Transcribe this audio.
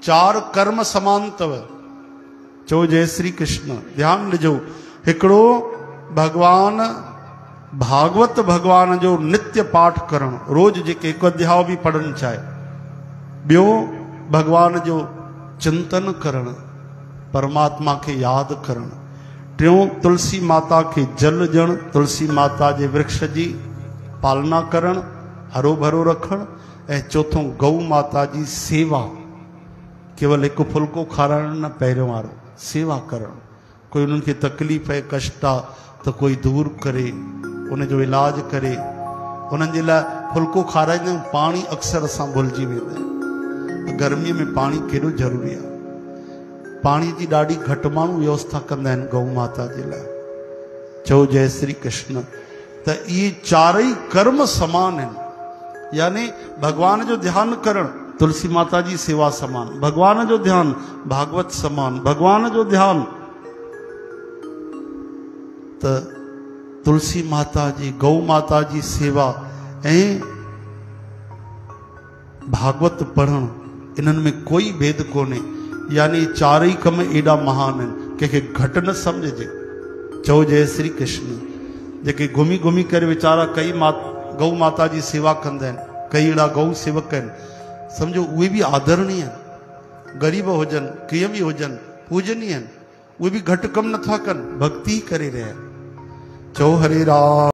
चार कर्म समान तव। चो जय श्री कृष्ण। ध्यान ॾिजो, हिकिड़ो भगवान भागवत भगवान जो नित्य पाठ करण, रोज जेके हिकु अध्याय बि पढ़नि चाहे। ॿियो भगवान जो चिंतन करण, परमात्मा खे यादि करण। टियों तुलसी माता खे जल ॾियण, तुलसी माता जे वृक्ष जी पालना करण, हरो भरो रखण। ऐं चौथों गौ माता जी सेवा, केवल हिकु फुल्को खाराइण न, पहिरियों वारो सेवा करण। कोई उन्हनि खे तकलीफ़ है, कष्ट आहे त कोई दूर करे, उनजो इलाज करे। उन्हनि जे लाइ फुल्को खाराईंदा आहियूं, पाणी अक्सर असां भुलिजी वेंदा आहियूं। गर्मीअ में पाणी केॾो ज़रूरी आहे। पाणी जी ॾाढी घटि माण्हू व्यवस्था कंदा आहिनि गौ माता जे लाइ। चओ जय श्री कृष्ण। त इहे चारई कर्म समान आहिनि, यानी भगवान जो ध्यानु करण तुलसी माता जी सेवा समान, भगवान जो ध्यानु भागवत समान, भगवान जो ध्यानु त तुलसी माता जी, गौ माता जी सेवा ऐं भागवत पढ़ण, इन्हनि में कोई भेद कोन्हे। यानी चारई कम एॾा महान आहिनि, कंहिंखे घटि न सम्झजे। चओ जय श्री कृष्ण। जेके घुमी घुमी करे वीचारा कई गौ माता जी सेवा कंदा आहिनि, कई अहिड़ा गौ सेवक आहिनि, सम्झो उहे बि आदरणीय आहिनि। ग़रीब हुजनि, कीअं बि हुजनि, पूजनीय आहिनि। उहे बि घटि कमु नथा कनि, भक्ति करे रहिया आहिनि। चओ हरे राम।